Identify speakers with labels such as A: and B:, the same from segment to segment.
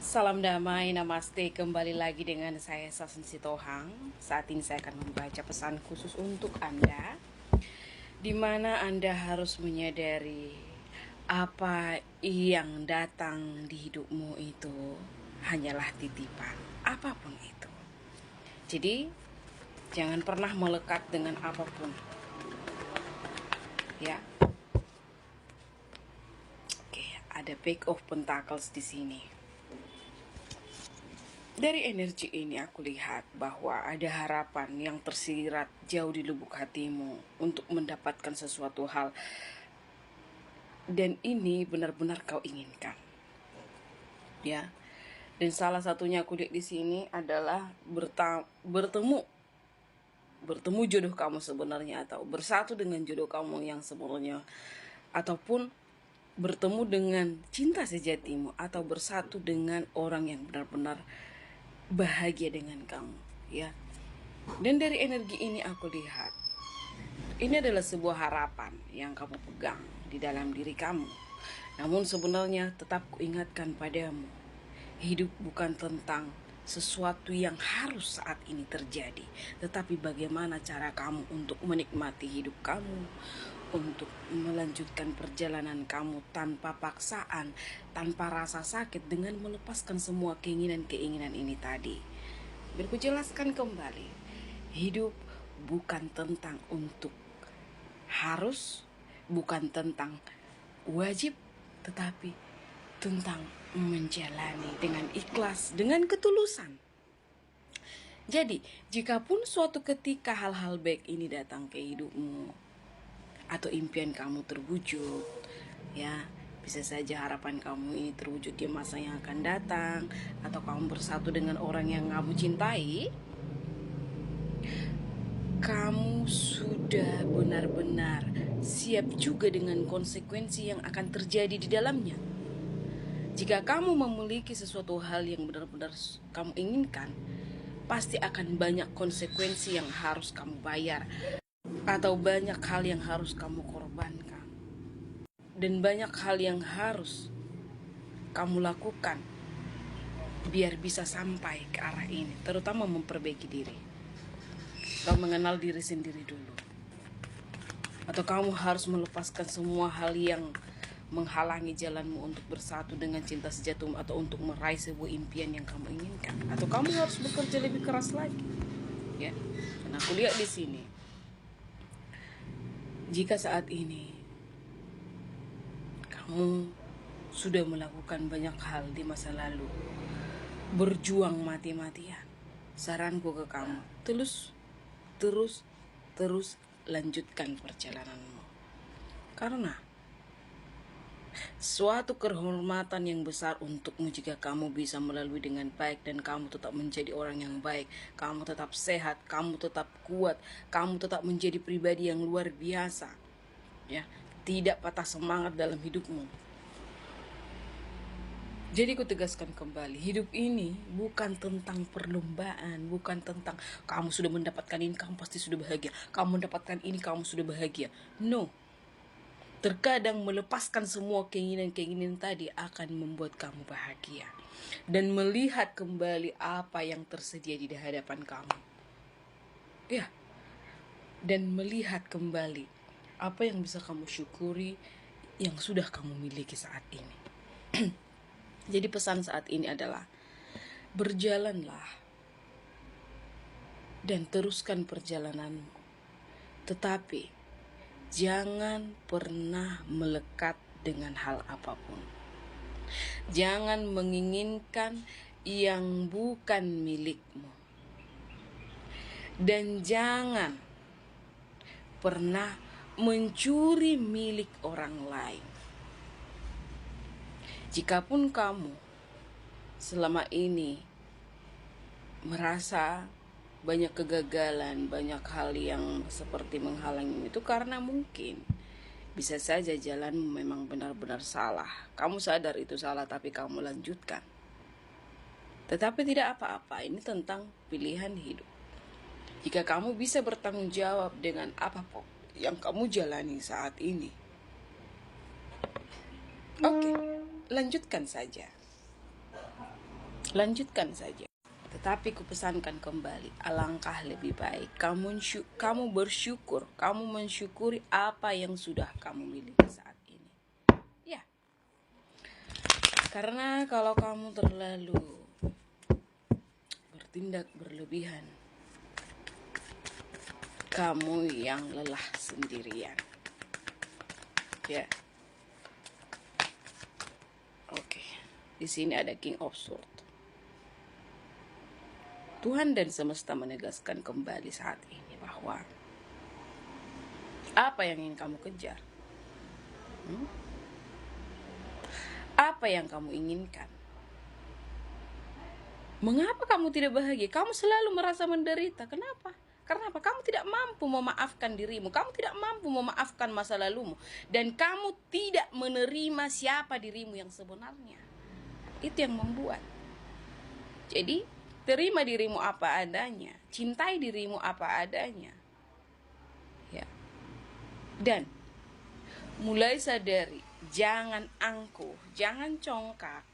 A: Salam damai, namaste. Kembali lagi dengan saya Sasen Sitohang. Saat ini saya akan membaca pesan khusus untuk Anda, di mana Anda harus menyadari apa yang datang di hidupmu itu hanyalah titipan, apapun itu. Jadi, jangan pernah melekat dengan apapun. Ya. Oke, ada Page of Pentacles di sini. Dari energi ini aku lihat bahwa ada harapan yang tersirat jauh di lubuk hatimu untuk mendapatkan sesuatu hal, dan ini benar-benar kau inginkan. Ya. Dan salah satunya aku lihat di sini adalah bertemu jodoh kamu sebenarnya, atau bersatu dengan jodoh kamu yang sebenarnya, ataupun bertemu dengan cinta sejatimu, atau bersatu dengan orang yang benar-benar bahagia dengan kamu, ya. Dan dari energi ini aku lihat ini adalah sebuah harapan yang kamu pegang di dalam diri kamu. Namun sebenarnya tetap kuingatkan padamu, hidup bukan tentang sesuatu yang harus saat ini terjadi, tetapi bagaimana cara kamu untuk menikmati hidup kamu, untuk melanjutkan perjalanan kamu tanpa paksaan, tanpa rasa sakit, dengan melepaskan semua keinginan-keinginan ini tadi. Biar ku jelaskan kembali, hidup bukan tentang untuk harus, bukan tentang wajib, tetapi tentang menjalani dengan ikhlas, dengan ketulusan. Jadi, jikapun suatu ketika hal-hal baik ini datang ke hidupmu, atau impian kamu terwujud, ya, bisa saja harapan kamu ini terwujud di masa yang akan datang, atau kamu bersatu dengan orang yang kamu cintai, kamu sudah benar-benar siap juga dengan konsekuensi yang akan terjadi di dalamnya. Jika kamu memiliki sesuatu hal yang benar-benar kamu inginkan, pasti akan banyak konsekuensi yang harus kamu bayar, atau banyak hal yang harus kamu korbankan, dan banyak hal yang harus kamu lakukan biar bisa sampai ke arah ini, terutama memperbaiki diri. Kamu mengenal diri sendiri dulu, atau kamu harus melepaskan semua hal yang menghalangi jalanmu untuk bersatu dengan cinta sejatimu, atau untuk meraih sebuah impian yang kamu inginkan, atau kamu harus bekerja lebih keras lagi, ya. Dan aku lihat di sini, jika saat ini kamu sudah melakukan banyak hal di masa lalu, berjuang mati-matian, saranku ke kamu, terus lanjutkan perjalananmu. Karena suatu kehormatan yang besar untukmu jika kamu bisa melalui dengan baik, dan kamu tetap menjadi orang yang baik, kamu tetap sehat, kamu tetap kuat, kamu tetap menjadi pribadi yang luar biasa, ya, tidak patah semangat dalam hidupmu. Jadi ku tegaskan kembali, hidup ini bukan tentang perlombaan, bukan tentang kamu sudah mendapatkan ini, kamu pasti sudah bahagia, kamu mendapatkan ini, kamu sudah bahagia. No. Terkadang melepaskan semua keinginan-keinginan tadi akan membuat kamu bahagia, dan melihat kembali apa yang tersedia di hadapan kamu, ya, dan melihat kembali apa yang bisa kamu syukuri yang sudah kamu miliki saat ini. Jadi pesan saat ini adalah, berjalanlah dan teruskan perjalananmu, tetapi jangan pernah melekat dengan hal apapun. Jangan menginginkan yang bukan milikmu, dan jangan pernah mencuri milik orang lain. Jikapun kamu selama ini merasa banyak kegagalan, banyak hal yang seperti menghalangi, itu karena mungkin bisa saja jalanmu memang benar-benar salah. Kamu sadar itu salah, tapi kamu lanjutkan. Tetapi tidak apa-apa, ini tentang pilihan hidup. Jika kamu bisa bertanggung jawab dengan apapun yang kamu jalani saat ini, oke, lanjutkan saja. lanjutkan saja. Tetapi kupesankan kembali, alangkah lebih baik kamu bersyukur, kamu mensyukuri apa yang sudah kamu miliki saat ini. Ya, karena kalau kamu terlalu bertindak berlebihan, kamu yang lelah sendirian. Ya, oke. Di sini ada King of Swords. Tuhan dan semesta menegaskan kembali saat ini bahwa apa yang ingin kamu kejar, apa yang kamu inginkan, mengapa kamu tidak bahagia? Kamu selalu merasa menderita. Kenapa? Karena apa? Kamu tidak mampu memaafkan dirimu, kamu tidak mampu memaafkan masa lalumu, dan kamu tidak menerima siapa dirimu yang sebenarnya. Itu yang membuat. Jadi terima dirimu apa adanya, cintai dirimu apa adanya, ya. Dan mulai sadari, jangan angkuh, jangan congkak,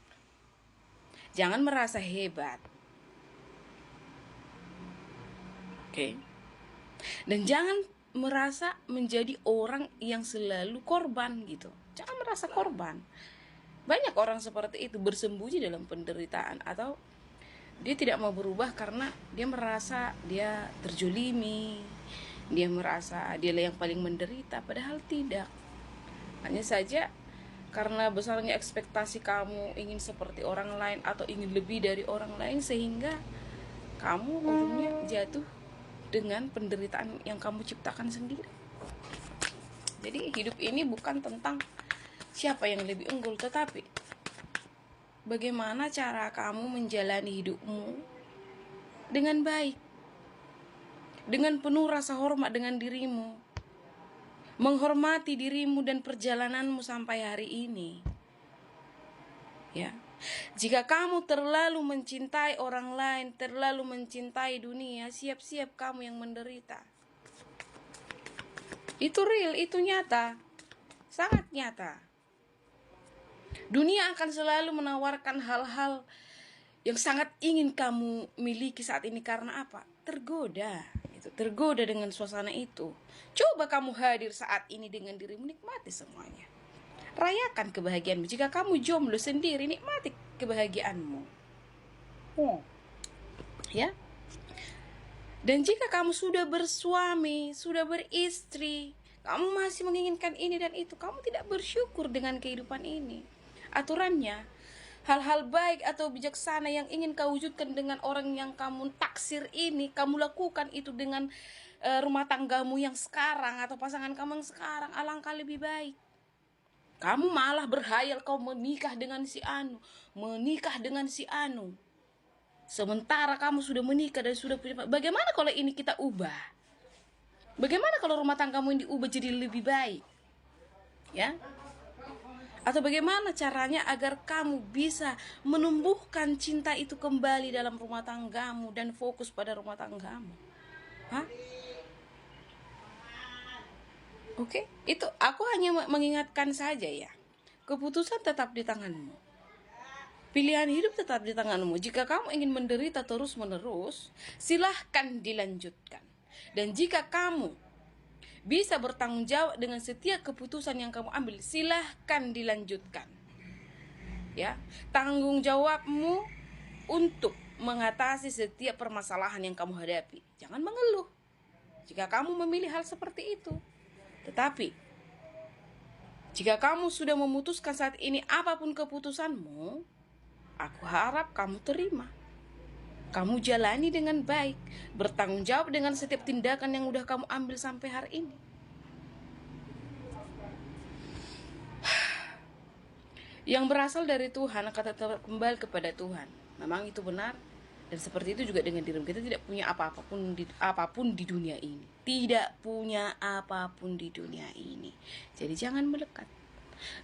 A: jangan merasa hebat, oke? Dan jangan merasa menjadi orang yang selalu korban gitu. Jangan merasa korban. Banyak orang seperti itu bersembunyi dalam penderitaan, atau dia tidak mau berubah karena dia merasa dia terjolimi, dia merasa dia yang paling menderita, padahal tidak. Hanya saja karena besarnya ekspektasi kamu ingin seperti orang lain atau ingin lebih dari orang lain, sehingga kamu ujungnya jatuh dengan penderitaan yang kamu ciptakan sendiri. Jadi hidup ini bukan tentang siapa yang lebih unggul, tetapi bagaimana cara kamu menjalani hidupmu dengan baik, dengan penuh rasa hormat dengan dirimu, menghormati dirimu dan perjalananmu sampai hari ini. Ya, jika kamu terlalu mencintai orang lain, terlalu mencintai dunia, siap-siap kamu yang menderita. Itu real, itu nyata, sangat nyata. Dunia akan selalu menawarkan hal-hal yang sangat ingin kamu miliki saat ini. Karena apa? Tergoda. Tergoda dengan suasana itu. Coba kamu hadir saat ini dengan dirimu, nikmati semuanya. Rayakan kebahagiaanmu. Jika kamu jomblo sendiri, nikmati kebahagiaanmu. Ya. Dan jika kamu sudah bersuami, sudah beristri, kamu masih menginginkan ini dan itu, kamu tidak bersyukur dengan kehidupan ini. Aturannya, hal-hal baik atau bijaksana yang ingin kau wujudkan dengan orang yang kamu taksir ini, kamu lakukan itu dengan rumah tanggamu yang sekarang atau pasangan kamu yang sekarang, alangkah lebih baik. Kamu malah berhayal kau menikah dengan si Anu, menikah dengan si Anu. Sementara kamu sudah menikah dan sudah punya. Bagaimana kalau ini kita ubah? Bagaimana kalau rumah tanggamu ini diubah jadi lebih baik? Ya? Atau bagaimana caranya agar kamu bisa menumbuhkan cinta itu kembali dalam rumah tanggamu dan fokus pada rumah tanggamu? Hah? Oke, itu aku hanya mengingatkan saja ya. Keputusan tetap di tanganmu. Pilihan hidup tetap di tanganmu. Jika kamu ingin menderita terus-menerus, silahkan dilanjutkan. Dan jika kamu bisa bertanggung jawab dengan setiap keputusan yang kamu ambil, silahkan dilanjutkan. Ya, tanggung jawabmu untuk mengatasi setiap permasalahan yang kamu hadapi. Jangan mengeluh jika kamu memilih hal seperti itu. Tetapi jika kamu sudah memutuskan saat ini apapun keputusanmu, aku harap kamu terima. Kamu jalani dengan baik, bertanggung jawab dengan setiap tindakan yang udah kamu ambil sampai hari ini. Yang berasal dari Tuhan akan tetap kembali kepada Tuhan. Memang itu benar. Dan seperti itu juga dengan dirimu. Kita tidak punya apapun di dunia ini. Tidak punya apapun di dunia ini. Jadi jangan melekat.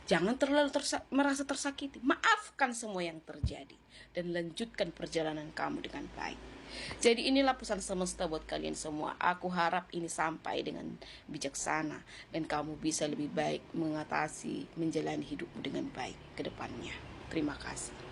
A: Jangan terlalu merasa tersakiti. Maafkan semua yang terjadi. Dan lanjutkan perjalanan kamu dengan baik. Jadi inilah pesan semesta buat kalian semua. Aku harap ini sampai dengan bijaksana. Dan kamu bisa lebih baik mengatasi, menjalani hidupmu dengan baik ke depannya. Terima kasih.